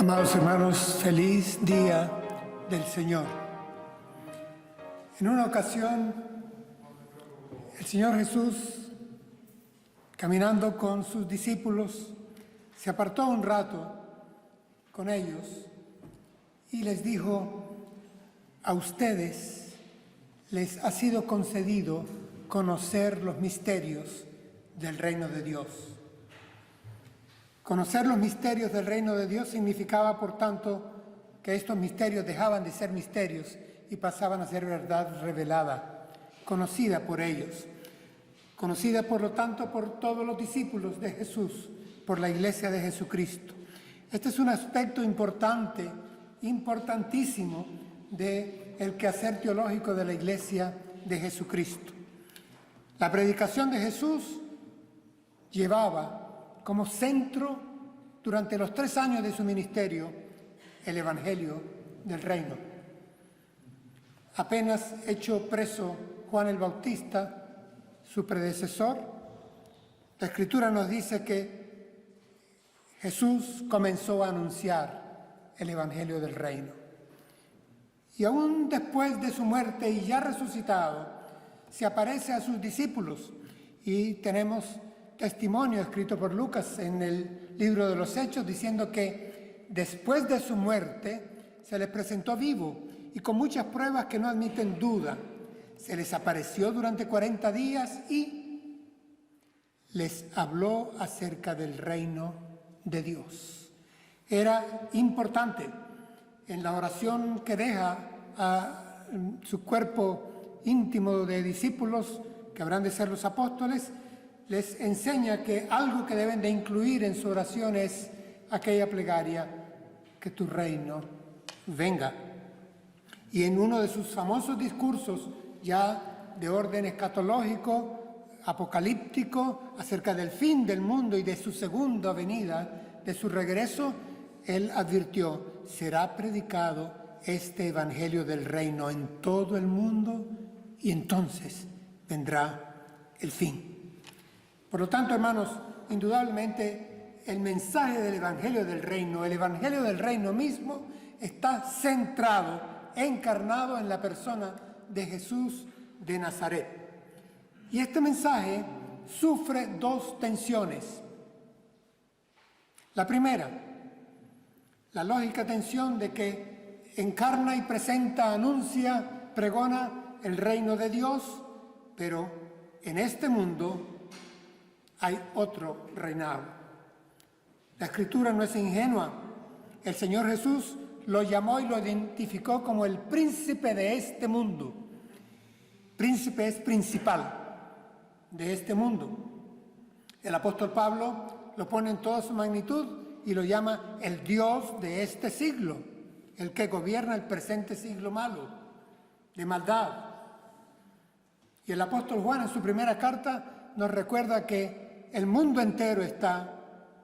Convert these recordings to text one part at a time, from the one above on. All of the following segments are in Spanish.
Amados hermanos, feliz día del Señor. En una ocasión, el Señor Jesús, caminando con sus discípulos, se apartó un rato con ellos y les dijo: a ustedes les ha sido concedido conocer los misterios del reino de Dios. Conocer los misterios del reino de Dios significaba, por tanto, que estos misterios dejaban de ser misterios y pasaban a ser verdad revelada, conocida por ellos, conocida, por lo tanto, por todos los discípulos de Jesús, por la Iglesia de Jesucristo. Este es un aspecto importante, importantísimo, del quehacer teológico de la Iglesia de Jesucristo. La predicación de Jesús llevaba como centro, durante los 3 años de su ministerio, el Evangelio del Reino. Apenas hecho preso Juan el Bautista, su predecesor, la Escritura nos dice que Jesús comenzó a anunciar el Evangelio del Reino. Y aún después de su muerte y ya resucitado, se aparece a sus discípulos y tenemos testimonio escrito por Lucas en el libro de los Hechos, diciendo que después de su muerte se les presentó vivo y con muchas pruebas que no admiten duda. Se les apareció durante 40 días y les habló acerca del reino de Dios. Era importante en la oración que deja a su cuerpo íntimo de discípulos, que habrán de ser los apóstoles, les enseña que algo que deben de incluir en su oración es aquella plegaria: que tu reino venga. Y en uno de sus famosos discursos, ya de orden escatológico, apocalíptico, acerca del fin del mundo y de su segunda venida, de su regreso, él advirtió: será predicado este evangelio del reino en todo el mundo y entonces vendrá el fin. Por lo tanto, hermanos, indudablemente el mensaje del Evangelio del Reino, el Evangelio del Reino mismo, está centrado, encarnado en la persona de Jesús de Nazaret. Y este mensaje sufre 2 tensiones. La primera, la lógica tensión de que encarna y presenta, anuncia, pregona el reino de Dios, pero en este mundo hay otro reinado. La Escritura no es ingenua. El Señor Jesús lo llamó y lo identificó como el príncipe de este mundo. Príncipe es principal de este mundo. El apóstol Pablo lo pone en toda su magnitud y lo llama el Dios de este siglo, el que gobierna el presente siglo malo, de maldad. Y el apóstol Juan, en su primera carta, nos recuerda que el mundo entero está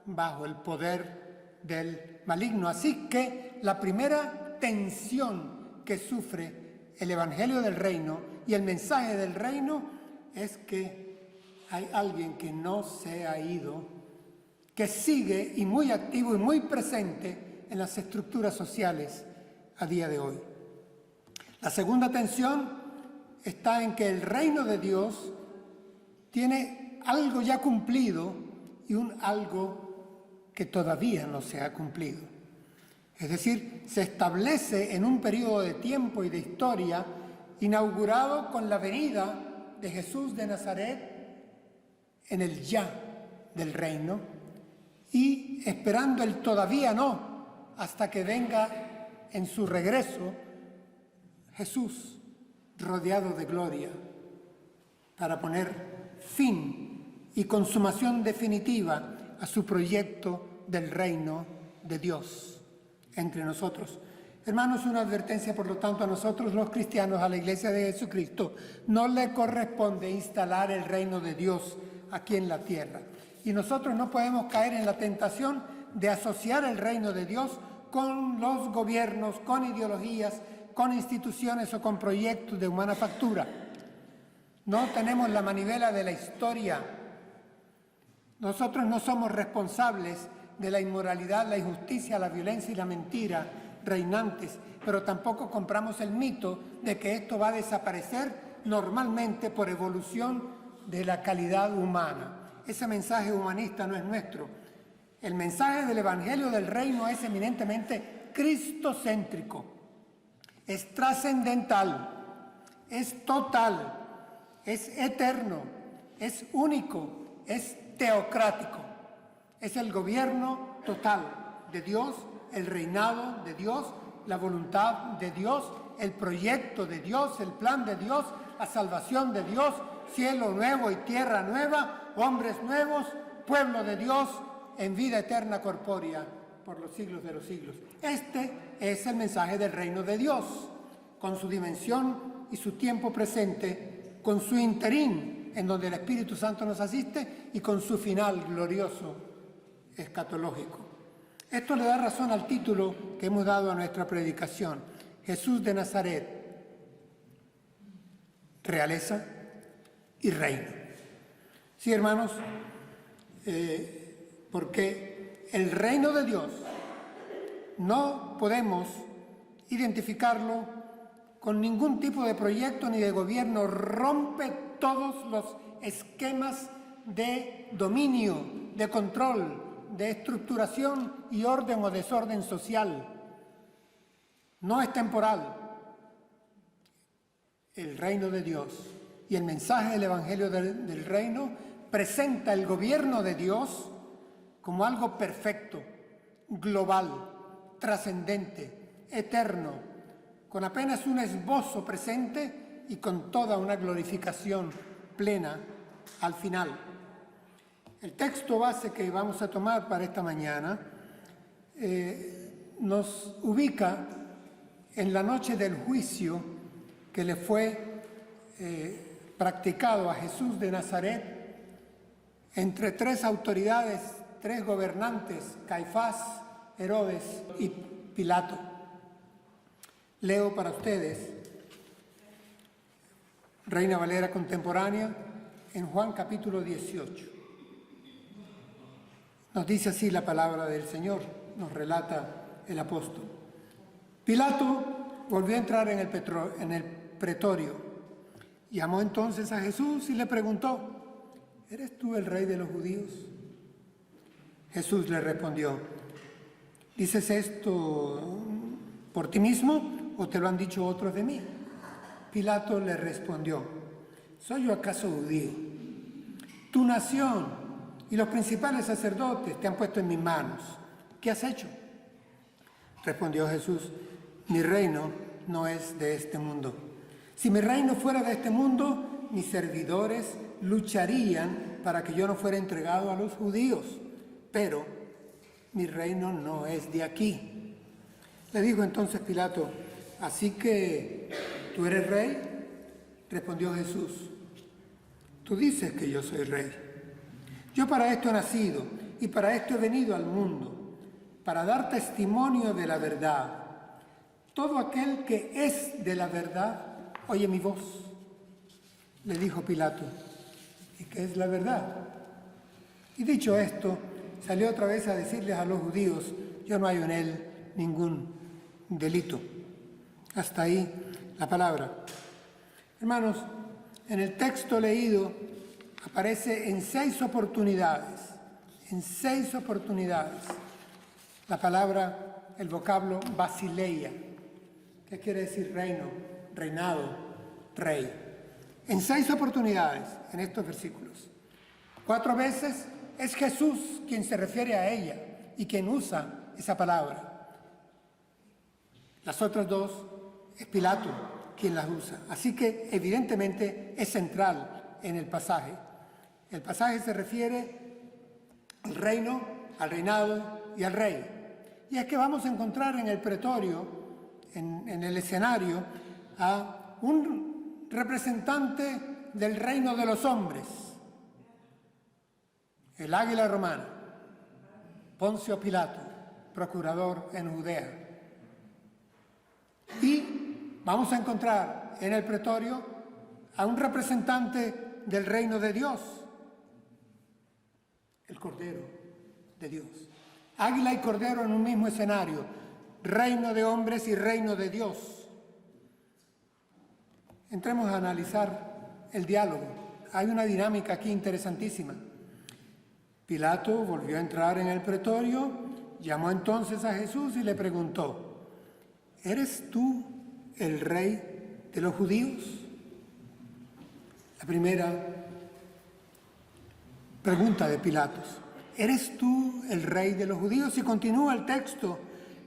bajo el poder del maligno. Así que la primera tensión que sufre el Evangelio del Reino y el mensaje del Reino es que hay alguien que no se ha ido, que sigue y muy activo y muy presente en las estructuras sociales a día de hoy. La segunda tensión está en que el reino de Dios tiene algo ya cumplido y un algo que todavía no se ha cumplido. Es decir, se establece en un periodo de tiempo y de historia inaugurado con la venida de Jesús de Nazaret en el ya del reino y esperando el todavía no hasta que venga en su regreso Jesús rodeado de gloria para poner fin y consumación definitiva a su proyecto del reino de Dios entre nosotros. Hermanos, una advertencia, por lo tanto, a nosotros los cristianos, a la Iglesia de Jesucristo, no le corresponde instalar el reino de Dios aquí en la tierra. Y nosotros no podemos caer en la tentación de asociar el reino de Dios con los gobiernos, con ideologías, con instituciones o con proyectos de humana factura. No tenemos la manivela de la historia. Nosotros no somos responsables de la inmoralidad, la injusticia, la violencia y la mentira reinantes, pero tampoco compramos el mito de que esto va a desaparecer normalmente por evolución de la calidad humana. Ese mensaje humanista no es nuestro. El mensaje del Evangelio del Reino es eminentemente cristocéntrico, es trascendental, es total, es eterno, es único, es teocrático. Es el gobierno total de Dios, el reinado de Dios, la voluntad de Dios, el proyecto de Dios, el plan de Dios, la salvación de Dios, cielo nuevo y tierra nueva, hombres nuevos, pueblo de Dios en vida eterna corpórea por los siglos de los siglos. Este es el mensaje del reino de Dios, con su dimensión y su tiempo presente, con su interín, en donde el Espíritu Santo nos asiste, y con su final glorioso escatológico. Esto le da razón al título que hemos dado a nuestra predicación: Jesús de Nazaret, realeza y reino. Sí, hermanos, porque el reino de Dios no podemos identificarlo con ningún tipo de proyecto ni de gobierno. Rompe todos los esquemas de dominio, de control, de estructuración y orden o desorden social. No es temporal. El reino de Dios y el mensaje del Evangelio del Reino presenta el gobierno de Dios como algo perfecto, global, trascendente, eterno, con apenas un esbozo presente y con toda una glorificación plena al final. El texto base que vamos a tomar para esta mañana nos ubica en la noche del juicio que le fue practicado a Jesús de Nazaret entre tres autoridades, tres gobernantes: Caifás, Herodes y Pilato. Leo para ustedes, Reina Valera contemporánea, en Juan capítulo 18. Nos dice así la palabra del Señor, nos relata el apóstol. Pilato volvió a entrar en el pretorio. Llamó entonces a Jesús y le preguntó: ¿eres tú el rey de los judíos? Jesús le respondió: ¿dices esto por ti mismo o te lo han dicho otros de mí? Pilato le respondió: ¿soy yo acaso judío? Tu nación y los principales sacerdotes te han puesto en mis manos. ¿Qué has hecho? Respondió Jesús: mi reino no es de este mundo. Si mi reino fuera de este mundo, mis servidores lucharían para que yo no fuera entregado a los judíos. Pero mi reino no es de aquí. Le dijo entonces Pilato: ¿así que tú eres rey? Respondió Jesús: tú dices que yo soy rey. Yo para esto he nacido y para esto he venido al mundo, para dar testimonio de la verdad. Todo aquel que es de la verdad oye mi voz. Le dijo Pilato: ¿y qué es la verdad? Y dicho esto, salió otra vez a decirles a los judíos: yo no hallo en él ningún delito. Hasta ahí la palabra. Hermanos, en el texto leído aparece en 6 oportunidades, la palabra, el vocablo basileia, que quiere decir reino, reinado, rey. En 6 oportunidades en estos versículos. 4 veces es Jesús quien se refiere a ella y quien usa esa palabra. Las otras 2 es Pilato quien las usa. Así que evidentemente es central en el pasaje. El pasaje se refiere al reino, al reinado y al rey. Y es que vamos a encontrar en el pretorio, en el escenario, a un representante del reino de los hombres, el águila romana, Poncio Pilato, procurador en Judea. Y vamos a encontrar en el pretorio a un representante del reino de Dios, el Cordero de Dios. Águila y cordero en un mismo escenario, reino de hombres y reino de Dios. Entremos a analizar el diálogo. Hay una dinámica aquí interesantísima. Pilato volvió a entrar en el pretorio, llamó entonces a Jesús y le preguntó: ¿eres tú el rey de los judíos? La primera pregunta de Pilatos: ¿eres tú el rey de los judíos? Y continúa el texto.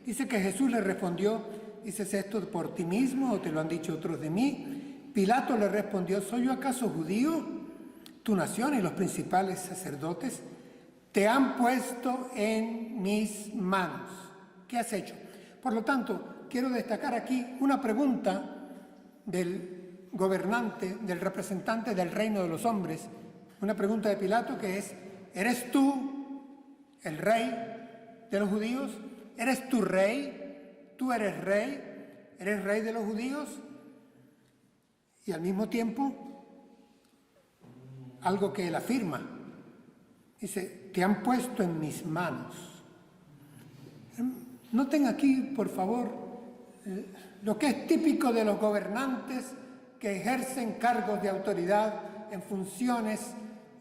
Dice que Jesús le respondió: ¿dices esto por ti mismo o te lo han dicho otros de mí? Pilato le respondió: ¿soy yo acaso judío? Tu nación y los principales sacerdotes te han puesto en mis manos. ¿Qué has hecho? Por lo tanto, quiero destacar aquí una pregunta del gobernante, del representante del reino de los hombres, una pregunta de Pilato que es: ¿eres tú el rey de los judíos? ¿Eres tú rey? ¿Tú eres rey? ¿Eres rey de los judíos? Y al mismo tiempo, algo que él afirma, dice: te han puesto en mis manos. Noten aquí, por favor, lo que es típico de los gobernantes que ejercen cargos de autoridad en funciones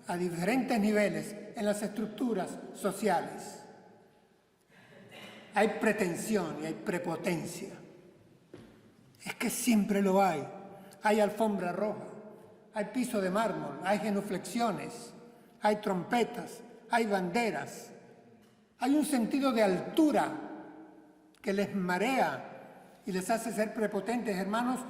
a diferentes niveles en las estructuras sociales. Hay pretensión y hay prepotencia. Es que siempre lo hay. Hay alfombra roja, hay piso de mármol, hay genuflexiones, hay trompetas, hay banderas. Hay un sentido de altura que les marea y les hace ser prepotentes. Hermanos,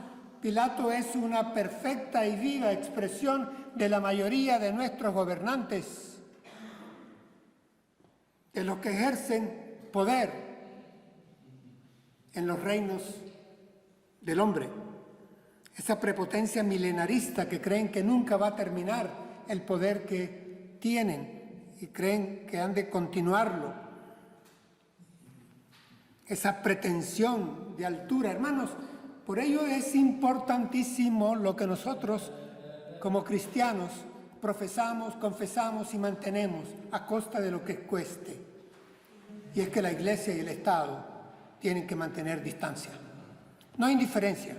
Pilato es una perfecta y viva expresión de la mayoría de nuestros gobernantes, de los que ejercen poder en los reinos del hombre. Esa prepotencia milenarista que creen que nunca va a terminar el poder que tienen y creen que han de continuarlo. Esa pretensión de altura, hermanos. Por ello es importantísimo lo que nosotros como cristianos profesamos, confesamos y mantenemos a costa de lo que cueste. Y es que la Iglesia y el Estado tienen que mantener distancia. No indiferencia,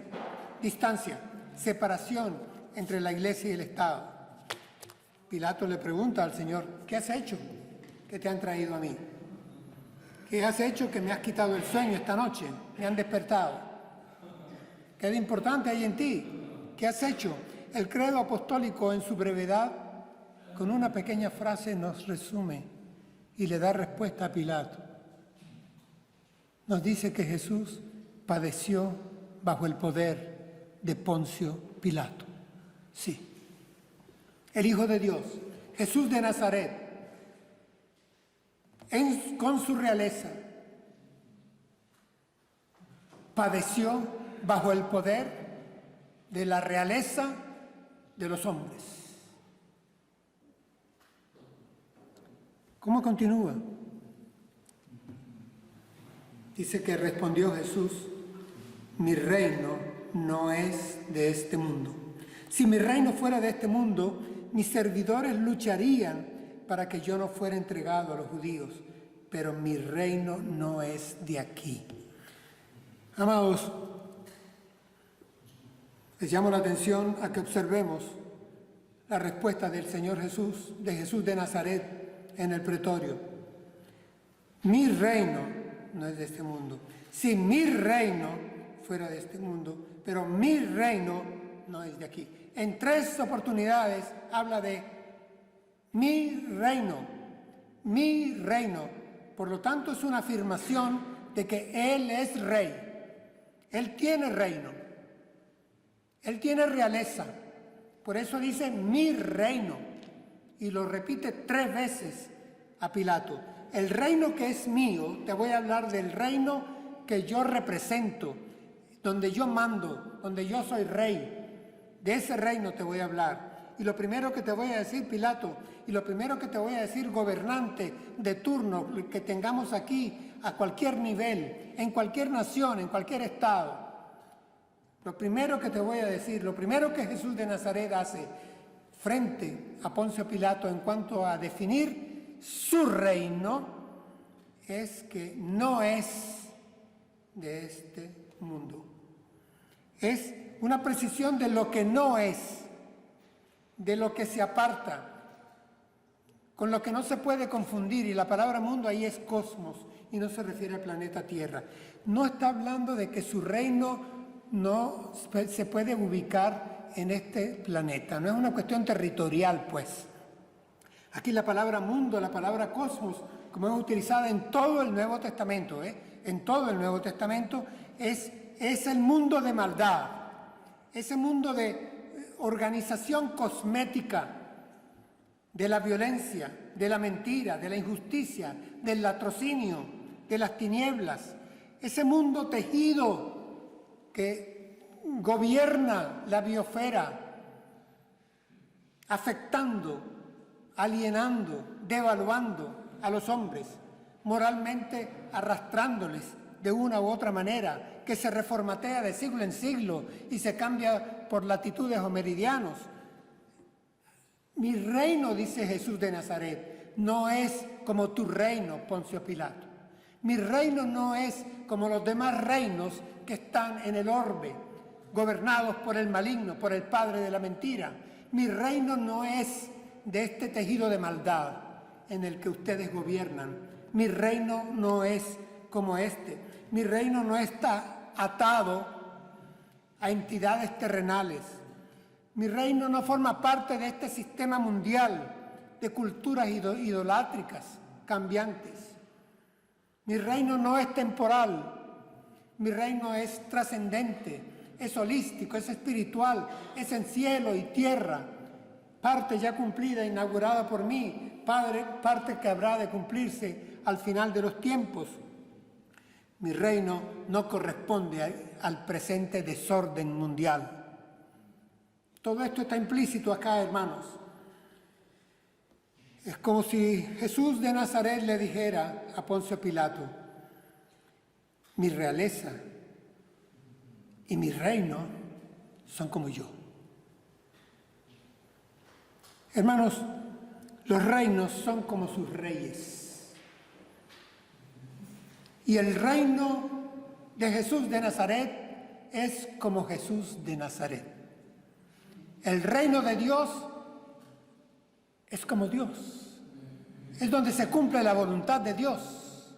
distancia, separación entre la Iglesia y el Estado. Pilato le pregunta al Señor: ¿qué has hecho que te han traído a mí? ¿Qué has hecho que me has quitado el sueño esta noche? Me han despertado. ¿Qué de importante hay en ti? ¿Qué has hecho? El credo apostólico en su brevedad, con una pequeña frase, nos resume y le da respuesta a Pilato. Nos dice que Jesús padeció bajo el poder de Poncio Pilato. Sí, el Hijo de Dios, Jesús de Nazaret, con su realeza, padeció bajo el poder de la realeza de los hombres. ¿Cómo continúa? Dice que respondió Jesús: mi reino no es de este mundo. Si mi reino fuera de este mundo, mis servidores lucharían para que yo no fuera entregado a los judíos, pero mi reino no es de aquí. Amados, les llamo la atención a que observemos la respuesta del Señor Jesús, de Jesús de Nazaret en el pretorio. Mi reino no es de este mundo. Si mi reino fuera de este mundo, pero mi reino no es de aquí. En 3 oportunidades habla de mi reino, mi reino. Por lo tanto, es una afirmación de que Él es rey. Él tiene reino. Él tiene realeza. Por eso dice mi reino. Y lo repite 3 veces a Pilato. El reino que es mío, te voy a hablar del reino que yo represento, donde yo mando, donde yo soy rey. De ese reino te voy a hablar. Y lo primero que te voy a decir, Pilato, y lo primero que te voy a decir, gobernante de turno que tengamos aquí, a cualquier nivel, en cualquier nación, en cualquier estado, lo primero que te voy a decir, lo primero que Jesús de Nazaret hace frente a Poncio Pilato en cuanto a definir su reino, es que no es de este mundo. Es una precisión de lo que no es, de lo que se aparta, con lo que no se puede confundir, y la palabra mundo ahí es cosmos, y no se refiere al planeta Tierra. No está hablando de que su reino no se puede ubicar en este planeta, no es una cuestión territorial, pues. Aquí la palabra mundo, la palabra cosmos, como es utilizada en todo el Nuevo Testamento, en todo el Nuevo Testamento, es el mundo de maldad, ese mundo de organización cosmética, de la violencia, de la mentira, de la injusticia, del latrocinio, de las tinieblas, ese mundo tejido que gobierna la biosfera, afectando, alienando, devaluando a los hombres, moralmente arrastrándoles de una u otra manera, que se reformatea de siglo en siglo y se cambia por latitudes o meridianos. Mi reino, dice Jesús de Nazaret, no es como tu reino, Poncio Pilato. Mi reino no es como los demás reinos que están en el orbe, gobernados por el maligno, por el padre de la mentira. Mi reino no es de este tejido de maldad en el que ustedes gobiernan. Mi reino no es como este. Mi reino no está atado a entidades terrenales. Mi reino no forma parte de este sistema mundial de culturas idolátricas cambiantes. Mi reino no es temporal. Mi reino es trascendente, es holístico, es espiritual, es en cielo y tierra. Parte ya cumplida, inaugurada por mí, parte que habrá de cumplirse al final de los tiempos. Mi reino no corresponde al presente desorden mundial. Todo esto está implícito acá, hermanos. Es como si Jesús de Nazaret le dijera a Poncio Pilato: mi realeza y mi reino son como yo. Hermanos, los reinos son como sus reyes. Y el reino de Jesús de Nazaret es como Jesús de Nazaret. El reino de Dios es como Dios. Es donde se cumple la voluntad de Dios,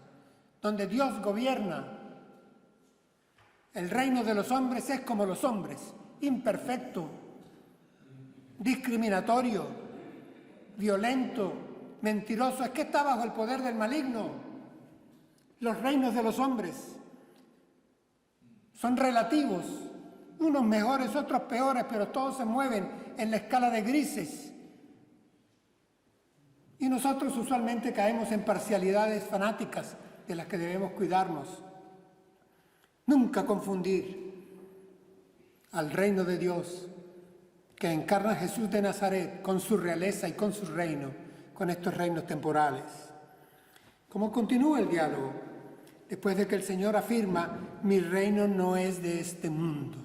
donde Dios gobierna. El reino de los hombres es como los hombres, imperfecto, discriminatorio, violento, mentiroso. Es que está bajo el poder del maligno. Los reinos de los hombres son relativos, unos mejores, otros peores, pero todos se mueven en la escala de grises. Y nosotros usualmente caemos en parcialidades fanáticas de las que debemos cuidarnos. Nunca confundir al reino de Dios que encarna Jesús de Nazaret con su realeza y con su reino, con estos reinos temporales. ¿Cómo continúa el diálogo? Después de que el Señor afirma: mi reino no es de este mundo.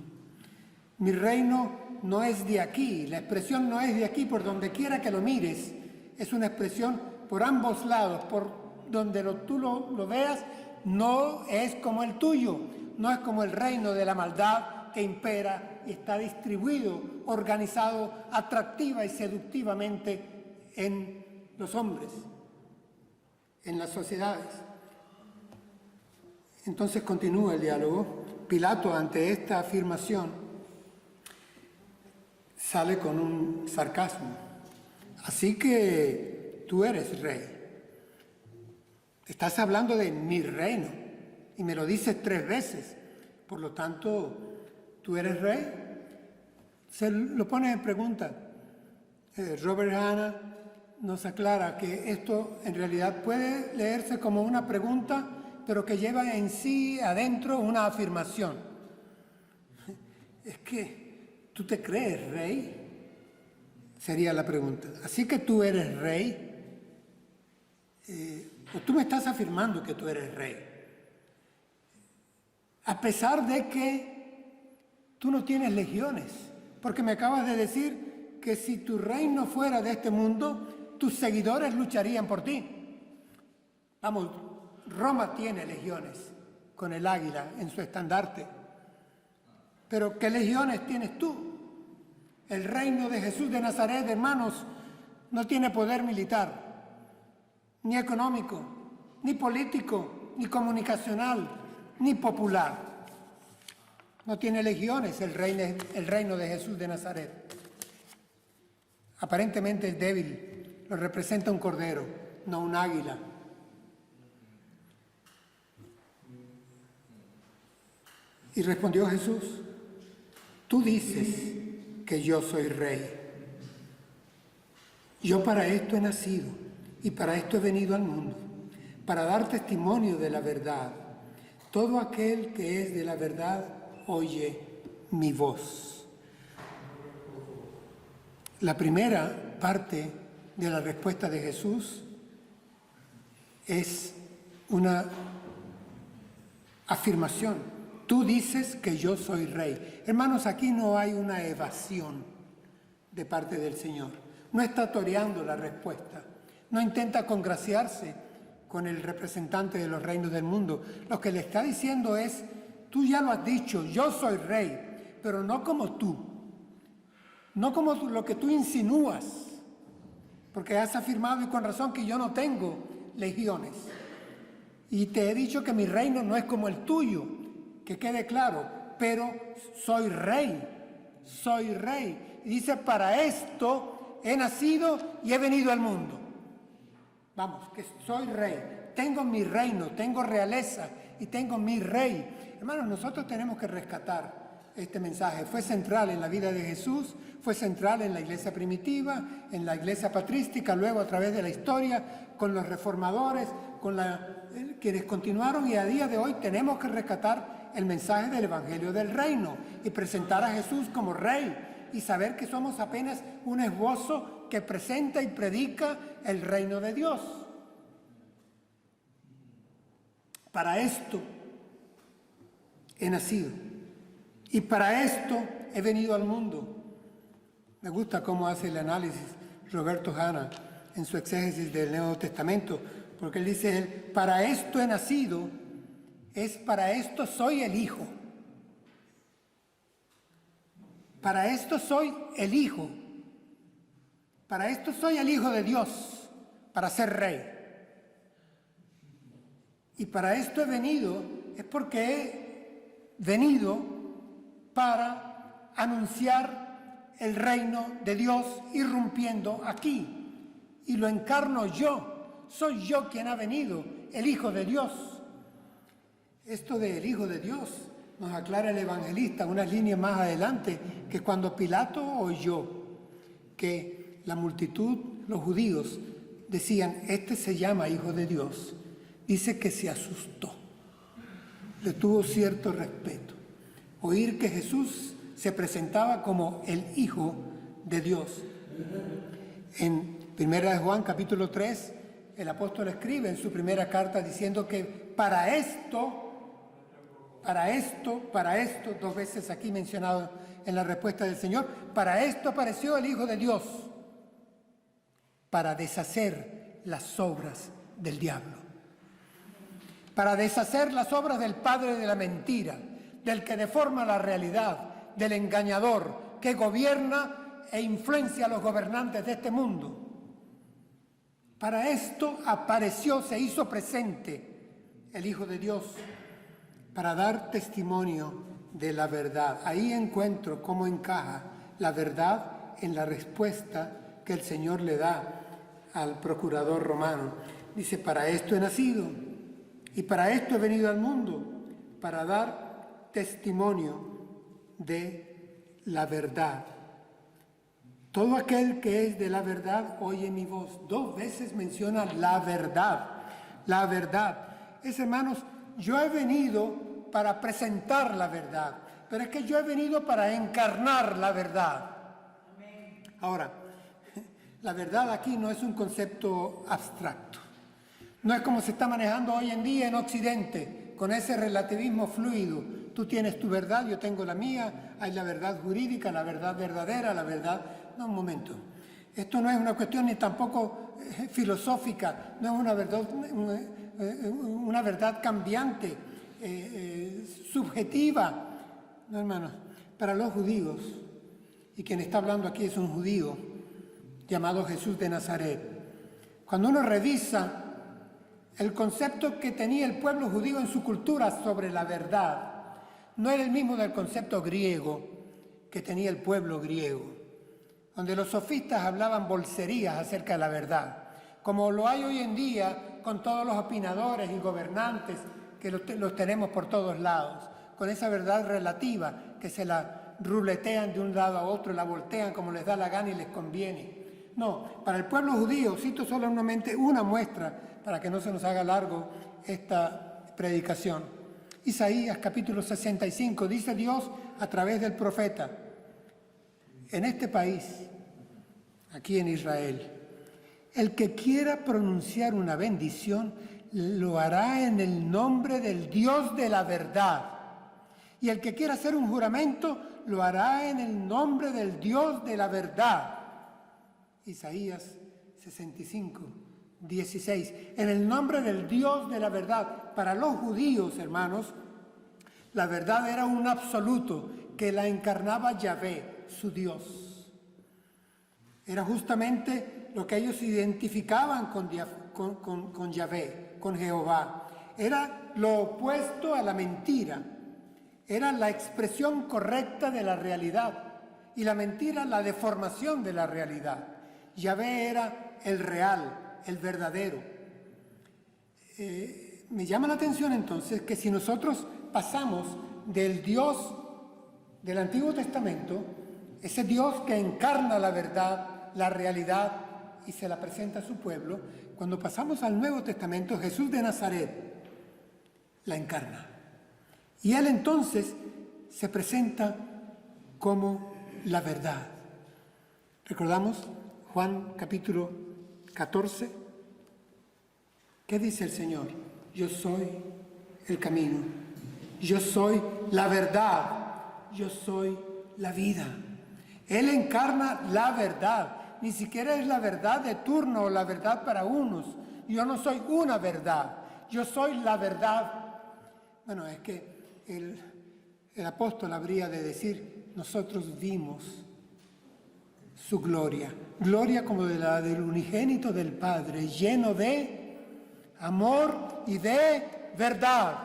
Mi reino no es de aquí. La expresión no es de aquí, por donde quiera que lo mires. Es una expresión por ambos lados, por donde tú lo veas, no es como el tuyo, no es como el reino de la maldad que impera y está distribuido, organizado atractiva y seductivamente en los hombres, en las sociedades. Entonces continúa el diálogo. Pilato, ante esta afirmación, sale con un sarcasmo. Así que tú eres rey. Estás hablando de mi reino y me lo dices 3 veces. Por lo tanto, ¿tú eres rey? Se lo pone en pregunta. Robert Hanna nos aclara que esto en realidad puede leerse como una pregunta, pero que lleva en sí adentro una afirmación. Es que, ¿tú te crees rey? Sería la pregunta. Así que tú eres rey, o tú me estás afirmando que tú eres rey, a pesar de que tú no tienes legiones, porque me acabas de decir que si tu reino fuera de este mundo, tus seguidores lucharían por ti. Vamos, Roma tiene legiones con el águila en su estandarte. Pero ¿qué legiones tienes tú? El reino de Jesús de Nazaret, hermanos, no tiene poder militar, ni económico, ni político, ni comunicacional, ni popular. No tiene legiones el reino de Jesús de Nazaret. Aparentemente es débil, lo representa un cordero, no un águila. Y respondió Jesús: tú dices que yo soy rey. Yo para esto he nacido y para esto he venido al mundo, para dar testimonio de la verdad. Todo aquel que es de la verdad oye mi voz. La primera parte de la respuesta de Jesús es una afirmación. Tú dices que yo soy rey. Hermanos, aquí no hay una evasión de parte del Señor. No está toreando la respuesta. No intenta congraciarse con el representante de los reinos del mundo. Lo que le está diciendo es: tú ya lo has dicho, yo soy rey, pero no como tú. No como lo que tú insinúas. Porque has afirmado, y con razón, que yo no tengo legiones. Y te he dicho que mi reino no es como el tuyo, que quede claro, pero soy rey, soy rey. Y dice: para esto he nacido y he venido al mundo. Vamos, que soy rey, tengo mi reino, tengo realeza y tengo mi rey. Hermanos, nosotros tenemos que rescatar este mensaje. Fue central en la vida de Jesús, fue central en la iglesia primitiva, en la iglesia patrística, luego a través de la historia, con los reformadores, con quienes continuaron, y a día de hoy tenemos que rescatar el mensaje del Evangelio del Reino y presentar a Jesús como Rey y saber que somos apenas un esbozo que presenta y predica el reino de Dios. Para esto he nacido y para esto he venido al mundo. Me gusta cómo hace el análisis Roberto Hanna en su exégesis del Nuevo Testamento, porque él dice: para esto he nacido, es para esto soy el Hijo. Para esto soy el Hijo. Para esto soy el Hijo de Dios, para ser rey. Y para esto he venido, es porque he venido para anunciar el reino de Dios irrumpiendo aquí. Y lo encarno yo, soy yo quien ha venido, el Hijo de Dios. Esto del Hijo de Dios nos aclara el evangelista unas líneas más adelante, que cuando Pilato oyó que la multitud, los judíos, decían: este se llama Hijo de Dios, dice que se asustó, le tuvo cierto respeto. Oír que Jesús se presentaba como el Hijo de Dios. En 1 de Juan capítulo 3, el apóstol escribe en su primera carta diciendo que para esto, dos veces aquí mencionado en la respuesta del Señor, para esto apareció el Hijo de Dios, para deshacer las obras del diablo, para deshacer las obras del padre de la mentira, del que deforma la realidad, del engañador que gobierna e influencia a los gobernantes de este mundo. Para esto apareció, se hizo presente el Hijo de Dios, para dar testimonio de la verdad. Ahí encuentro cómo encaja la verdad en la respuesta que el Señor le da al procurador romano. Dice: para esto he nacido y para esto he venido al mundo, para dar testimonio de la verdad. Todo aquel que es de la verdad oye mi voz. Dos veces menciona la verdad. La verdad. Hermanos, yo he venido para presentar la verdad, pero es que yo he venido para encarnar la verdad. Ahora, la verdad aquí no es un concepto abstracto. No es como se está manejando hoy en día en Occidente, con ese relativismo fluido. Tú tienes tu verdad, yo tengo la mía, hay la verdad jurídica, la verdad verdadera, la verdad... No, un momento. Esto no es una cuestión ni tampoco filosófica, no es una verdad, una verdad cambiante, subjetiva. No, hermanos, para los judíos, y quien está hablando aquí es un judío llamado Jesús de Nazaret. Cuando uno revisa el concepto que tenía el pueblo judío en su cultura sobre la verdad, no era el mismo del concepto griego que tenía el pueblo griego, donde los sofistas hablaban bolserías acerca de la verdad, como lo hay hoy en día con todos los opinadores y gobernantes que los tenemos por todos lados, con esa verdad relativa que se la ruletean de un lado a otro, la voltean como les da la gana y les conviene. No, para el pueblo judío, cito solamente una muestra para que no se nos haga largo esta predicación. Isaías capítulo 65, dice Dios a través del profeta: en este país, aquí en Israel, el que quiera pronunciar una bendición lo hará en el nombre del Dios de la verdad. Y el que quiera hacer un juramento lo hará en el nombre del Dios de la verdad. Isaías 65, 16. En el nombre del Dios de la verdad. Para los judíos, hermanos, la verdad era un absoluto que la encarnaba Yahvé, su Dios. Era justamente lo que ellos identificaban con Yahvé, con Jehová. Era lo opuesto a la mentira. Era la expresión correcta de la realidad y la mentira la deformación de la realidad. Yahvé era el real, el verdadero. Me llama la atención entonces que si nosotros pasamos del Dios del Antiguo Testamento, ese Dios que encarna la verdad, la realidad y se la presenta a su pueblo, cuando pasamos al Nuevo Testamento, Jesús de Nazaret la encarna. Y Él entonces se presenta como la verdad. ¿Recordamos Juan capítulo 14? ¿Qué dice el Señor? Yo soy el camino, yo soy la verdad, yo soy la vida. Él encarna la verdad, ni siquiera es la verdad de turno o la verdad para unos. Yo no soy una verdad, yo soy la verdad. Bueno, es que el apóstol habría de decir: nosotros vimos su gloria, gloria como de la del unigénito del Padre, lleno de amor y de verdad.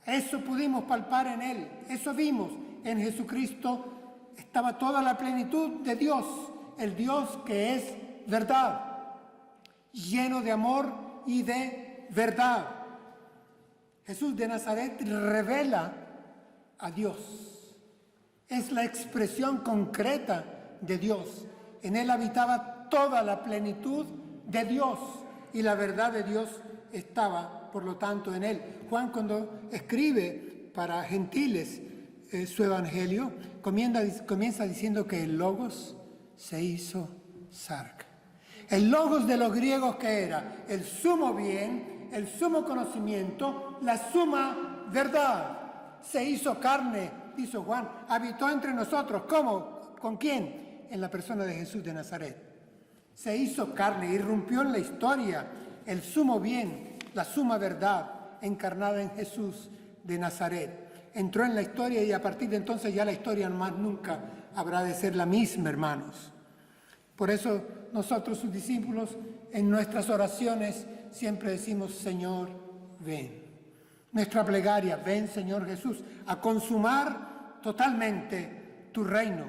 Eso pudimos palpar en Él, eso vimos en Jesucristo. Estaba toda la plenitud de Dios, el Dios que es verdad, lleno de amor y de verdad. Jesús de Nazaret revela a Dios. Es la expresión concreta de Dios. En Él habitaba toda la plenitud de Dios y la verdad de Dios estaba, por lo tanto, en Él. Juan, cuando escribe para gentiles su evangelio, comienza diciendo que el Logos se hizo Sarg. El Logos de los griegos, ¿qué era? El sumo bien, el sumo conocimiento, la suma verdad. Se hizo carne, dice Juan, habitó entre nosotros. ¿Cómo? ¿Con quién? En la persona de Jesús de Nazaret. Se hizo carne, irrumpió en la historia el sumo bien, la suma verdad, encarnada en Jesús de Nazaret. Entró en la historia y a partir de entonces ya la historia más nunca habrá de ser la misma, hermanos. Por eso nosotros, sus discípulos, en nuestras oraciones siempre decimos: Señor, ven. Nuestra plegaria: ven, Señor Jesús, a consumar totalmente tu reino.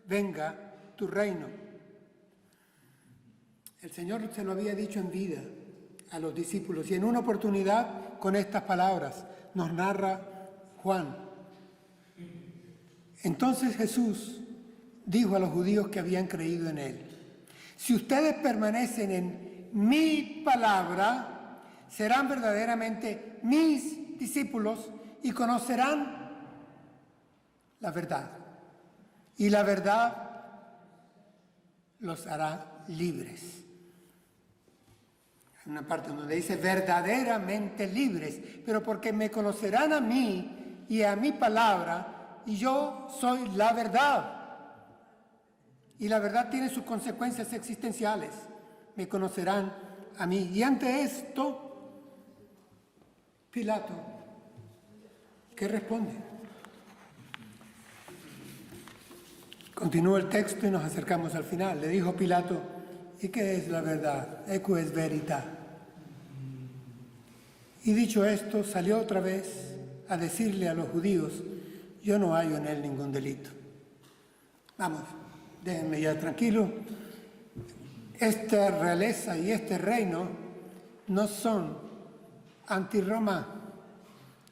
Venga tu reino. El Señor se lo había dicho en vida a los discípulos y en una oportunidad con estas palabras nos narra Juan. Entonces Jesús dijo a los judíos que habían creído en Él: si ustedes permanecen en mi palabra, serán verdaderamente mis discípulos y conocerán la verdad. Y la verdad los hará libres. Hay una parte donde dice verdaderamente libres, pero porque me conocerán a mí y a mi palabra, y yo soy la verdad. Y la verdad tiene sus consecuencias existenciales. Me conocerán a mí. Y ante esto, Pilato, ¿qué responde? Continúa el texto y nos acercamos al final. Le dijo Pilato, ¿y qué es la verdad? Equo es verita. Y dicho esto, salió otra vez a decirle a los judíos, yo no hallo en él ningún delito. Vamos, déjenme ya tranquilo. Esta realeza y este reino no son anti-Roma.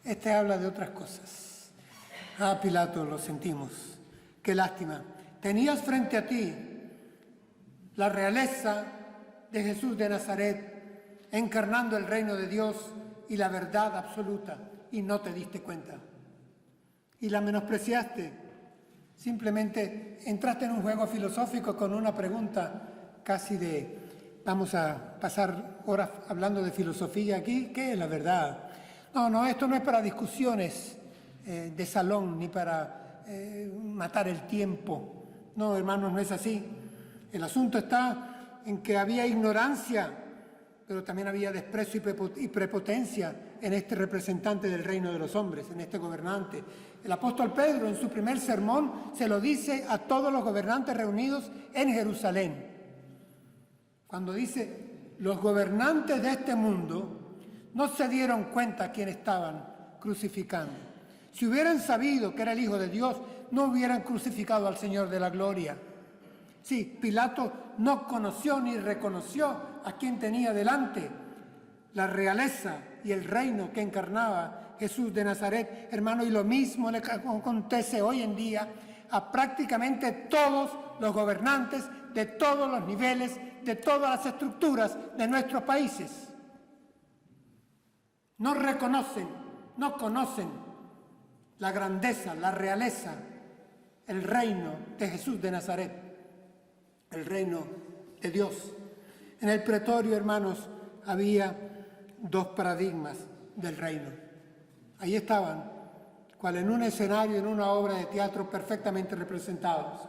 Este habla de otras cosas. Ah, Pilato, lo sentimos. Qué lástima. Tenías frente a ti la realeza de Jesús de Nazaret, encarnando el reino de Dios y la verdad absoluta, y no te diste cuenta. Y la menospreciaste. Simplemente entraste en un juego filosófico con una pregunta casi de, vamos a pasar horas hablando de filosofía aquí, ¿qué es la verdad? No, esto no es para discusiones de salón ni para matar el tiempo. No, hermanos, no es así. El asunto está en que había ignorancia, pero también había desprecio y prepotencia en este representante del reino de los hombres, en este gobernante. El apóstol Pedro en su primer sermón se lo dice a todos los gobernantes reunidos en Jerusalén. Cuando dice, los gobernantes de este mundo no se dieron cuenta a quién estaban crucificando. Si hubieran sabido que era el Hijo de Dios, no hubieran crucificado al Señor de la gloria. Sí, Pilato no conoció ni reconoció a quien tenía delante. La realeza y el reino que encarnaba Jesús de Nazaret, hermano, y lo mismo le acontece hoy en día a prácticamente todos los gobernantes de todos los niveles, de todas las estructuras de nuestros países. No reconocen, no conocen la grandeza, la realeza, el reino de Jesús de Nazaret, el reino de Dios. En el pretorio, hermanos, había dos paradigmas del reino. Ahí estaban, cual en un escenario, en una obra de teatro perfectamente representados.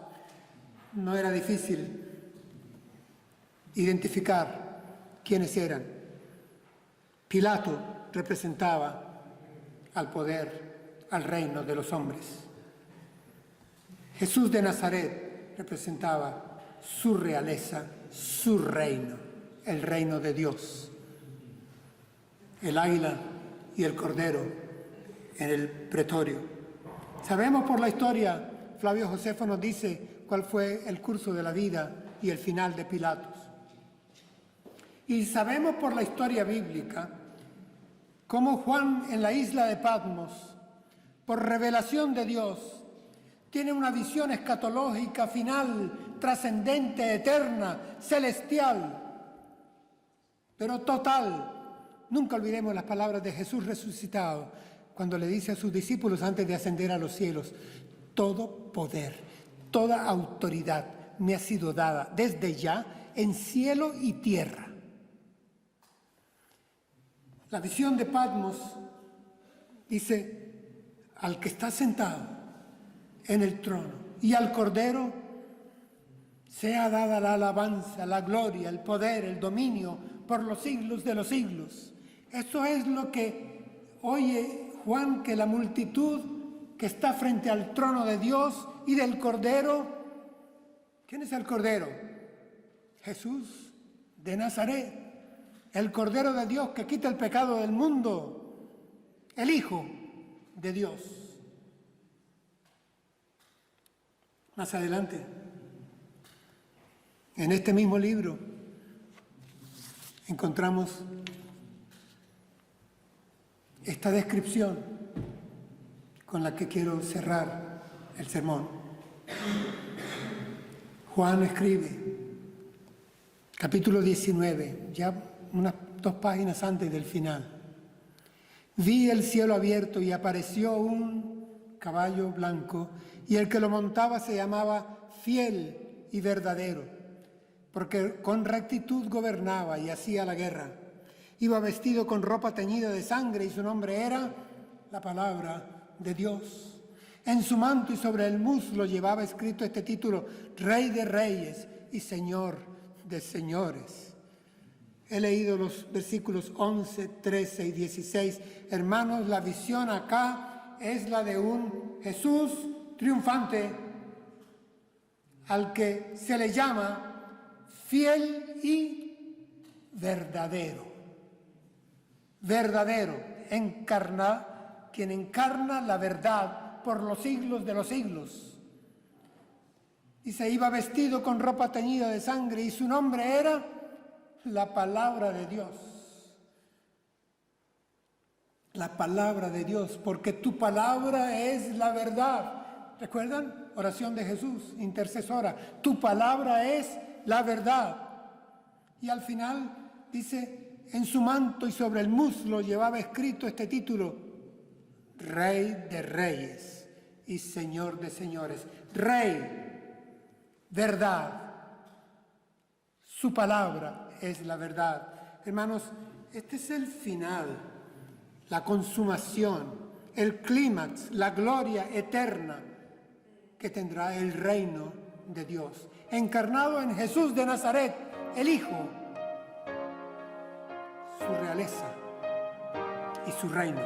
No era difícil identificar quiénes eran. Pilato representaba al poder, al reino de los hombres. Jesús de Nazaret representaba su realeza, su reino, el reino de Dios. El águila y el cordero en el pretorio. Sabemos por la historia, Flavio Josefo nos dice cuál fue el curso de la vida y el final de Pilatos. Y sabemos por la historia bíblica cómo Juan en la isla de Patmos, por revelación de Dios, tiene una visión escatológica final, trascendente, eterna, celestial, pero total. Nunca olvidemos las palabras de Jesús resucitado, cuando le dice a sus discípulos antes de ascender a los cielos, todo poder, toda autoridad me ha sido dada desde ya en cielo y tierra. La visión de Patmos dice, al que está sentado en el trono y al Cordero sea dada la alabanza, la gloria, el poder, el dominio por los siglos de los siglos. Eso es lo que oye Juan, que la multitud que está frente al trono de Dios y del Cordero. ¿Quién es el Cordero? Jesús de Nazaret. El Cordero de Dios que quita el pecado del mundo, el Hijo de Dios. Más adelante, en este mismo libro, encontramos esta descripción con la que quiero cerrar el sermón. Juan escribe, capítulo 19, ya unas 2 páginas antes del final. Vi el cielo abierto y apareció un caballo blanco y el que lo montaba se llamaba Fiel y Verdadero, porque con rectitud gobernaba y hacía la guerra. Iba vestido con ropa teñida de sangre y su nombre era la Palabra de Dios. En su manto y sobre el muslo llevaba escrito este título, Rey de Reyes y Señor de Señores. He leído los versículos 11, 13 y 16. Hermanos, la visión acá es la de un Jesús triunfante, al que se le llama fiel y verdadero. Verdadero, quien encarna la verdad por los siglos de los siglos. Y se iba vestido con ropa teñida de sangre, y su nombre era la palabra de Dios. La palabra de Dios, porque tu palabra es la verdad. ¿Recuerdan? Oración de Jesús, intercesora. Tu palabra es la verdad. Y al final dice, en su manto y sobre el muslo llevaba escrito este título: Rey de Reyes y Señor de Señores. Rey, verdad. Su palabra es la verdad. Hermanos, este es el final, la consumación, el clímax, la gloria eterna que tendrá el reino de Dios, encarnado en Jesús de Nazaret, el Hijo, su realeza y su reino.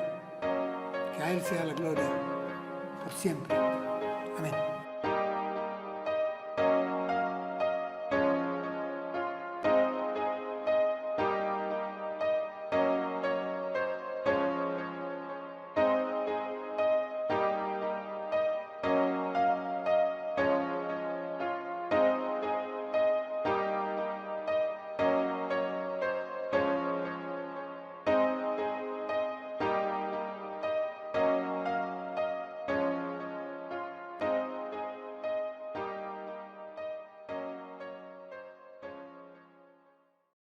Que a Él sea la gloria por siempre. Amén.